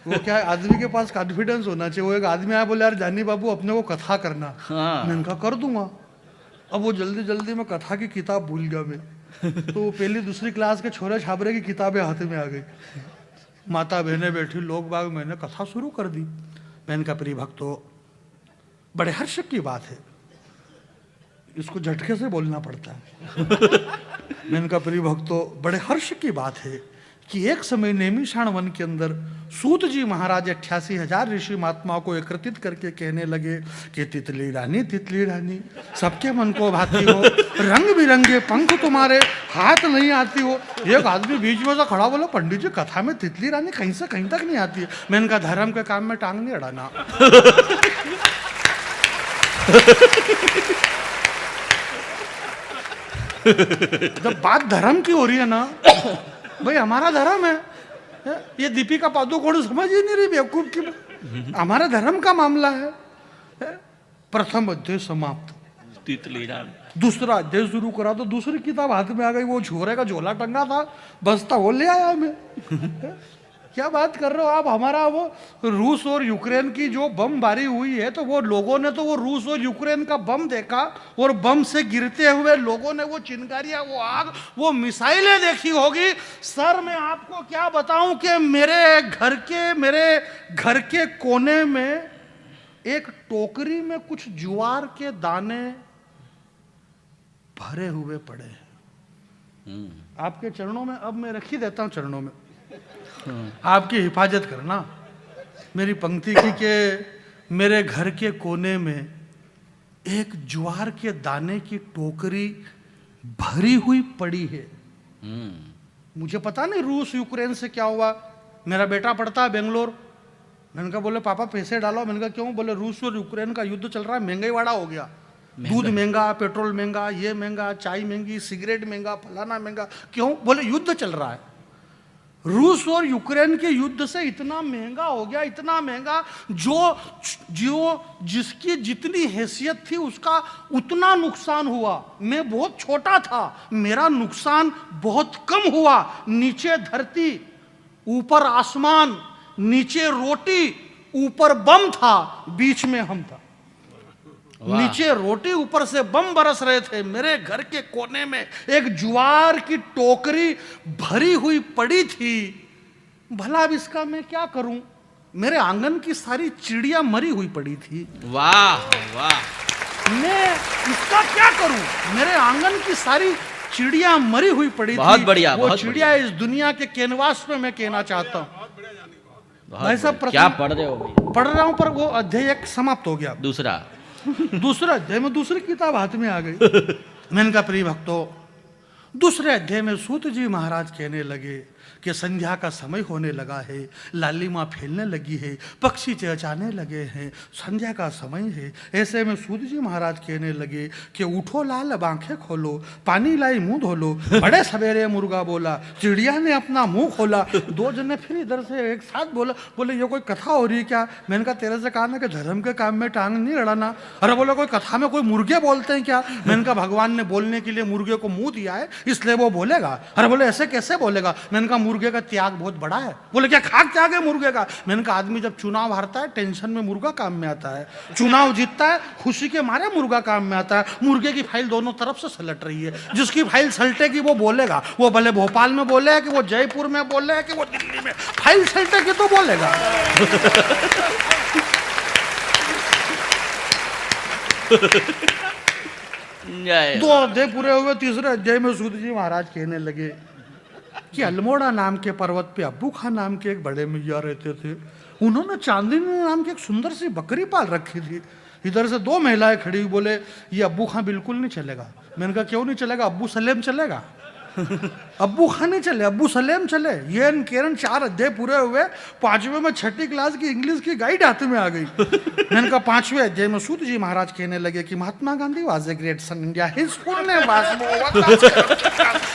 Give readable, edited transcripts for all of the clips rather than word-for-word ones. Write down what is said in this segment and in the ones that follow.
वो क्या है, आदमी के पास कॉन्फिडेंस होना चाहिए। वो एक आदमी आया बोले यार जानी बाबू अपने को कथा करना। मैंने कहा कर दूंगा। अब वो जल्दी जल्दी में कथा की किताब भूल गया मैं। तो वो पहली दूसरी क्लास के छोरे छाबरे की किताबें हाथ में आ गई। माता बहनें बैठी, लोग बाग, मैंने कथा शुरू कर दी। मैंने कहा प्रिय भक्तों, बड़े हर्ष की बात है, इसको झटके से बोलना पड़ता है। मैंने कहा प्रिय भक्तों, बड़े हर्ष की बात है कि एक समय नैमिषारण वन के अंदर सूत जी महाराज 88,000 ऋषि महात्माओं को एकत्रित करके कहने लगे कि तितली रानी सबके मन को भाती हो, रंग बिरंगे पंख तुम्हारे, हाथ नहीं आती हो। एक आदमी बीच में से खड़ा बोला पंडित जी कथा में तितली रानी कहीं से कहीं तक नहीं आती है। मैंने कहा धर्म के काम में टांग नहीं अड़ाना। जब बात धर्म की हो रही है ना भाई, हमारा धर्म है, ये दीपिका पादुकोण समझ ही नहीं रही बेवकूफ की। हमारा धर्म का मामला है। प्रथम अध्याय समाप्त, तितली रानी। दूसरा अध्याय शुरू करा तो दूसरी किताब हाथ में आ गई। वो छोरे का झोला टंगा था, बस्ता वो ले आया मैं। क्या बात कर रहे हो आप। हमारा वो रूस और यूक्रेन की जो बमबारी हुई है, तो वो लोगों ने तो वो रूस और यूक्रेन का बम देखा, और बम से गिरते हुए लोगों ने वो चिंगारियां, वो आग, वो मिसाइलें देखी होगी। सर मैं आपको क्या बताऊं कि मेरे घर के कोने में एक टोकरी में कुछ ज्वार के दाने भरे हुए पड़े हैं। आपके चरणों में अब मैं रख ही देता हूं, चरणों में आपकी हिफाजत करना। मेरी पंक्ति की कि मेरे घर के कोने में एक ज्वार के दाने की टोकरी भरी हुई पड़ी है। मुझे पता नहीं रूस यूक्रेन से क्या हुआ। मेरा बेटा पढ़ता है बेंगलोर। मैंने कहा बोले पापा पैसे डालो। मैंने कहा क्यों? बोले रूस और यूक्रेन का युद्ध चल रहा है, महंगाई वाड़ा हो गया, दूध महंगा, पेट्रोल महंगा, ये महंगा, चाय महंगी, सिगरेट महंगा, फलाना महंगा। क्यों? बोले युद्ध चल रहा है। रूस और यूक्रेन के युद्ध से इतना महंगा हो गया, इतना महंगा, जो जिसकी जितनी हैसियत थी उसका उतना नुकसान हुआ। मैं बहुत छोटा था, मेरा नुकसान बहुत कम हुआ। नीचे धरती, ऊपर आसमान, नीचे रोटी, ऊपर बम था, बीच में हम था। नीचे रोटी, ऊपर से बम बरस रहे थे। मेरे घर के कोने में एक ज्वार की टोकरी भरी हुई पड़ी थी। भला अब इसका मैं क्या करूं? मेरे आंगन की सारी चिड़िया मरी हुई पड़ी थी। वाह वाह, मैं इसका क्या करूं? मेरे आंगन की सारी चिड़िया मरी हुई पड़ी थी। बहुत बढ़िया, वो चिड़िया इस दुनिया के कैनवास पे मैं कहना चाहता हूं। भाई साहब क्या पढ़ रहे हो भैया? पढ़ रहा हूं, पर वो अध्याय एक समाप्त हो गया। दूसरा अध्याय में दूसरी किताब हाथ में आ गई। मैंने कहा प्रिय भक्तों, दूसरे अध्याय में सूत जी महाराज कहने लगे कि संध्या का समय होने लगा है, लालिमा फैलने लगी है, पक्षी चहचहाने लगे हैं, संध्या का समय है। ऐसे में सूत जी महाराज कहने लगे कि उठो लाल अब आंखें खोलो, पानी लाई मुंह धो लो। बड़े सवेरे मुर्गा बोला, चिड़िया ने अपना मुंह खोला। दो जने फिर इधर से एक साथ बोले ये कोई कथा हो रही है क्या? मैंने कहा तेरे से कहा ना कि धर्म के काम में टांग नहीं अड़ाना। अरे बोले कोई कथा में कोई मुर्गे बोलते हैं क्या? मैंने कहा भगवान ने बोलने के लिए मुर्गे को मुंह दिया है, इसलिए वो बोलेगा। अरे बोले ऐसे कैसे बोलेगा? मैंने कहा मुर्गे का त्याग बहुत बड़ा है। बोले क्या खाक त्याग है मुर्गे का? मैंने कहा आदमी जब चुनाव हारता है टेंशन में मुर्गा काम में आता है, चुनाव जीतता है खुशी के मारे मुर्गा काम में आता है। मुर्गे की फाइल दोनों तरफ से सलट रही है, जिसकी फाइल सलटेगी वो बोलेगा। वो भले भोपाल में बोले है कि वो जयपुर में बोले है कि वो दिल्ली में, फाइल सलटेगी तो बोलेगा। दो अध्याय पूरे हुए। तीसरे अध्याय में सूत जी महाराज कहने लगे कि अल्मोड़ा नाम के पर्वत पे अब्बू खान नाम के एक बड़े मैया रहते थे। उन्होंने चांदनी नाम की एक सुंदर सी बकरी पाल रखी थी। इधर से दो महिलाएं खड़ी हुई, बोले ये अब्बू खान बिल्कुल नहीं चलेगा। मैंने कहा क्यों नहीं चलेगा? अब्बू सलेम चलेगा। अब्बू खान नहीं चले, अब्बू सलेम चले। ये केरन 4 अध्याय पूरे हुए। 5वें में 6ठी क्लास की इंग्लिश की गाइड हाथ में आ गई। मैंने कहा 5वें अध्याय में सूत जी महाराज कहने लगे कि Mahatma Gandhi was a great son India, his full name was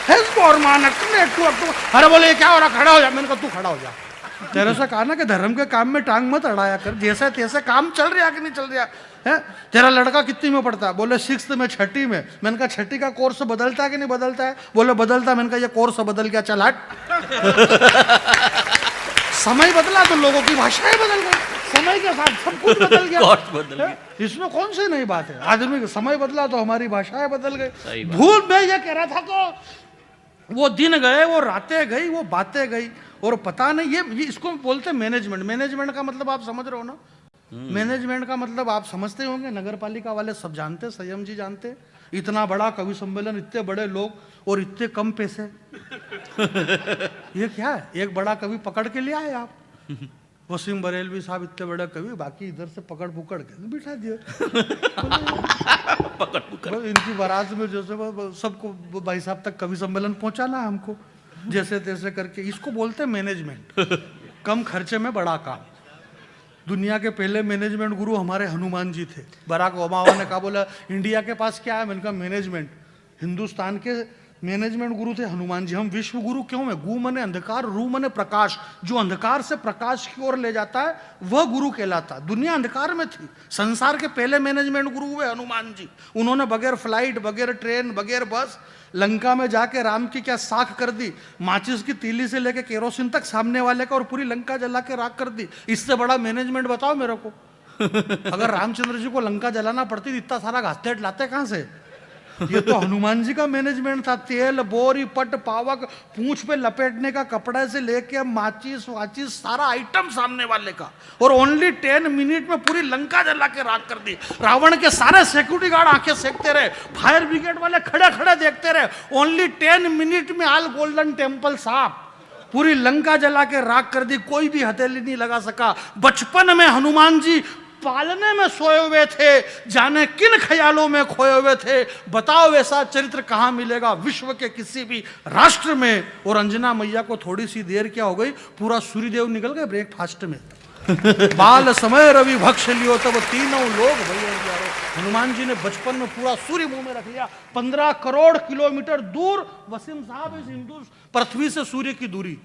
his foreman. अरे बोले क्या हो रहा? खड़ा हो जा। मैंने कहा तू खड़ा हो जा। तेरे से कहा ना कि धर्म के काम में टांग मत अड़ाया कर, जैसे तैसे काम चल रहा कि नहीं चल रहा है। तेरा लड़का कितनी में पढ़ता है? बोले 6th में, 6ठी में। मैंने कहा 6ठी का कोर्स बदलता है कि नहीं बदलता है? बोले बदलता है। मैंने कहा ये कोर्स बदल गया, चल हट। समय बदला तो लोगों की भाषाएं बदल गई, समय के साथ सब कुछ बदल गया। गॉड बदल गया। इसमें कौन सी नई बात है? आदमी का समय बदला तो हमारी भाषाएं बदल गई। सही बात। भूल मैं ये कह रहा था कि वो दिन गए, वो रातें गई, वो बातें गई, और पता नहीं ये इसको बोलते मैनेजमेंट। मैनेजमेंट का मतलब आप समझ रहे हो ना? मैनेजमेंट का मतलब आप समझते होंगे, नगर पालिका वाले सब जानते, संयम जी जानते। इतना बड़ा कवि सम्मेलन, इतने बड़े लोग और इतने कम पैसे, ये क्या है? एक बड़ा कवि पकड़ के ले आए आप, वसीम बरेलवी साहब इतने बड़े कवि, बाकी इधर से पकड़ पुकड़ के बिठा दिए। इनकी बारात में जैसे सबको भाई साहब तक कवि सम्मेलन पहुंचाना है हमको, जैसे तैसे करके। इसको बोलते हैं मैनेजमेंट। कम खर्चे में बड़ा काम। दुनिया के पहले मैनेजमेंट गुरु हमारे हनुमान जी थे। बराक ओबामा ने कहा, बोला इंडिया के पास क्या है? मैंने कहा मैनेजमेंट। हिंदुस्तान के मैनेजमेंट गुरु थे हनुमान जी। हम विश्व गुरु क्यों है? गु मने अंधकार, रू मने प्रकाश। जो अंधकार से प्रकाश की ओर ले जाता है वह गुरु कहलाता। दुनिया अंधकार में थी। संसार के पहले मैनेजमेंट गुरु हुए हनुमान जी। उन्होंने बगैर फ्लाइट, बगैर ट्रेन, बगैर बस लंका में जाके राम की क्या साख कर दी। माचिस की तीली से लेके केरोसिन तक सामने वाले का, और पूरी लंका जला के राख कर दी। इससे बड़ा मैनेजमेंट बताओ मेरे को। अगर रामचंद्र जी को लंका जलाना पड़ती तो इतना सारा घासलेट लाते कहां से? ये तो हनुमान जी का मैनेजमेंट था। तेल, बोरी, पट, पावक, पूंछ पे लपेटने का कपड़े से लेके माचिस वाचिस सारा आइटम सामने वाले का, और ओनली 10 मिनट में पूरी लंका जला के राख कर दी। रावण के सारे सिक्योरिटी गार्ड आंखें सेकते रहे, फायर ब्रिगेड वाले खड़े खड़े देखते रहे। ओनली 10 मिनट में ऑल गोल्डन टेम्पल साफ, पूरी लंका जला के राख कर दी। कोई भी हथेली नहीं लगा सका। बचपन में हनुमान जी पालने में सोए हुए थे, जाने किन ख्यालों में खोए हुए थे। बताओ ऐसा चरित्र कहां मिलेगा विश्व के किसी भी राष्ट्र में? और अंजना मैया को थोड़ी सी देर क्या हो गई, पूरा सूर्यदेव निकल गए ब्रेकफास्ट में। बाल समय रवि भक्ष लियो तब तीनों लोग भैया। हनुमान जी ने बचपन में पूरा सूर्य मुंह में रख लिया। 15 करोड़ किलोमीटर दूर वसीम साहब, इस हिंदू पृथ्वी से सूर्य की दूरी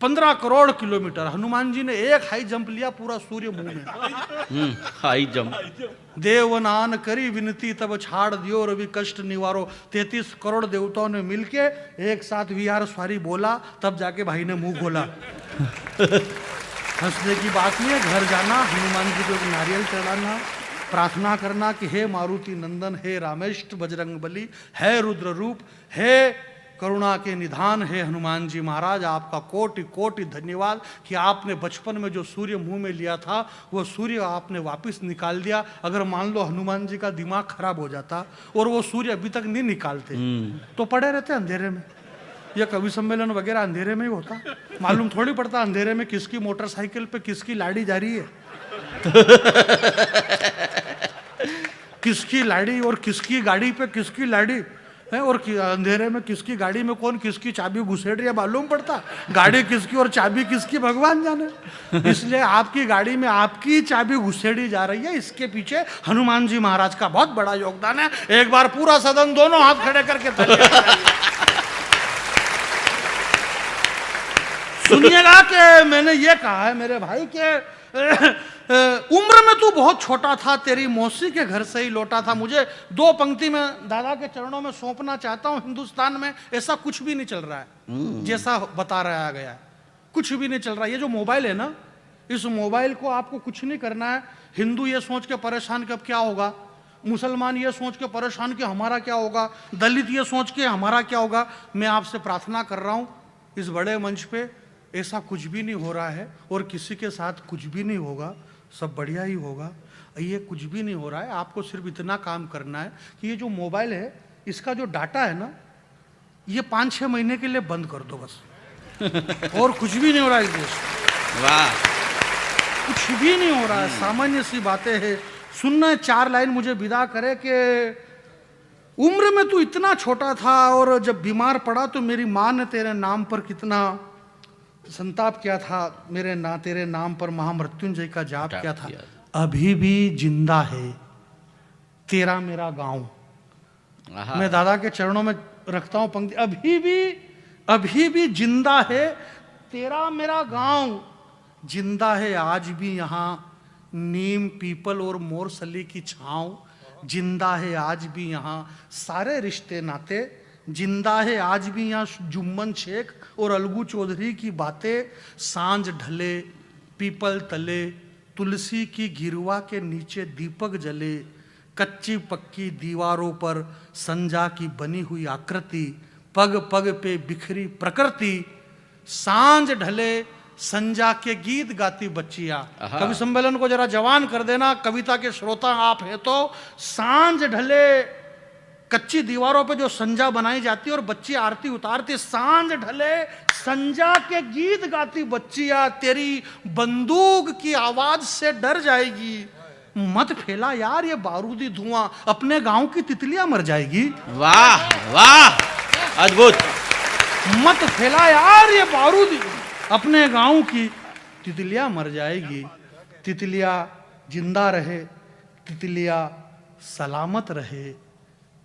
15 करोड़ किलोमीटर। हनुमान जी ने एक हाई जंप लिया, पूरा सूर्य मुंह में। High jump. देवनान करी विनती तब छाड़ दियो रवि कष्ट निवारो। 33 करोड़ देवताओं ने मिलके एक साथ विहार स्वारी बोला, तब जाके भाई ने मुंह खोला। हंसने की बात नहीं है। घर जाना, हनुमान जी को एक नारियल चढ़ाना, प्रार्थना करना कि हे मारुति नंदन, हे रामेष्ट बजरंग बली, हे रुद्र रूप, हे करुणा के निधान, है हनुमान जी महाराज, आपका कोटि कोटि धन्यवाद कि आपने बचपन में जो सूर्य मुंह में लिया था वो सूर्य आपने वापस निकाल दिया। अगर मान लो हनुमान जी का दिमाग खराब हो जाता और वो सूर्य अभी तक नहीं निकालते तो पड़े रहते अंधेरे में। यह कवि सम्मेलन वगैरह अंधेरे में ही होता। मालूम थोड़ी पड़ता अंधेरे में किसकी मोटरसाइकिल पे किसकी लाड़ी जा रही है। किसकी लाड़ी और किसकी गाड़ी पे किसकी लाड़ी है, और अंधेरे में किसकी गाड़ी में कौन किसकी चाबी घुसेड़ रही है मालूम पड़ता। गाड़ी किसकी और चाबी किसकी भगवान जाने। इसलिए आपकी गाड़ी में आपकी चाबी घुसेड़ी जा रही है, इसके पीछे हनुमान जी महाराज का बहुत बड़ा योगदान है। एक बार पूरा सदन दोनों हाथ खड़े करके सुनिएगा कि मैंने ये कहा है मेरे भाई के उम्र में तू बहुत छोटा था, तेरी मौसी के घर से ही लौटा था। मुझे 2 पंक्ति में दादा के चरणों में सौंपना चाहता हूं। हिंदुस्तान में ऐसा कुछ भी नहीं चल रहा है जैसा बता रहा गया है। कुछ भी नहीं चल रहा है। ये जो मोबाइल है ना, इस मोबाइल को आपको कुछ नहीं करना है। हिंदू ये सोच के परेशान कि अब क्या होगा, मुसलमान ये सोच के परेशान कि हमारा क्या होगा, दलित ये सोच के हमारा क्या होगा। मैं आपसे प्रार्थना कर रहा हूं इस बड़े मंच पे, ऐसा कुछ भी नहीं हो रहा है और किसी के साथ कुछ भी नहीं होगा, सब बढ़िया ही होगा। ये कुछ भी नहीं हो रहा है। आपको सिर्फ इतना काम करना है कि ये जो मोबाइल है इसका जो डाटा है ना, ये 5-6 महीने के लिए बंद कर दो बस। और कुछ भी नहीं हो रहा है इस देश में। वाह, कुछ भी नहीं हो रहा है। सामान्य सी बातें हैं। सुनना 4 लाइन मुझे विदा करे कि उम्र में तू इतना छोटा था और जब बीमार पड़ा तो मेरी माँ ने तेरे नाम पर कितना संताप किया था। तेरे नाम पर महामृत्युंजय का जाप किया था। अभी भी जिंदा है तेरा मेरा गांव। मैं दादा के चरणों में रखता हूं पंक्ति, अभी भी जिंदा है तेरा मेरा गांव। जिंदा है आज भी यहाँ नीम पीपल और मोरसली की छांव। जिंदा है आज भी यहाँ सारे रिश्ते नाते जिंदा है आज भी यहाँ जुम्मन शेख और अलगू चौधरी की बातें। सांझ ढले पीपल तले, तुलसी की गिरवा के नीचे दीपक जले, कच्ची पक्की दीवारों पर संजा की बनी हुई आकृति, पग पग पे बिखरी प्रकृति। सांझ ढले संजा के गीत गाती बच्चियां। कवि सम्मेलन को जरा जवान कर देना, कविता के श्रोता आप है तो। सांझ ढले, कच्ची दीवारों पे जो संजा बनाई जाती है और बच्ची आरती उतारती। सांझ ढले संजा के गीत गाती बच्चियां, तेरी बंदूक की आवाज से डर जाएगी। मत फैला यार ये बारूदी धुआं, अपने गांव की तितलियां मर जाएगी। वाह वाह, अद्भुत। मत फैला यार ये बारूदी, अपने गांव की तितलियां मर जाएगी। तितलियां जिंदा रहे, तितलियां सलामत रहे,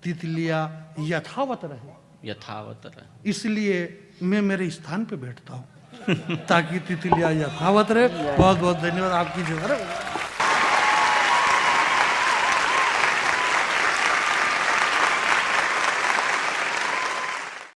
तितलियां यथावत रहे। यथावत रहे। इसलिए मैं मेरे स्थान पे बैठता हूँ ताकि तितलियां यथावत रहे। बहुत बहुत धन्यवाद आपकी जो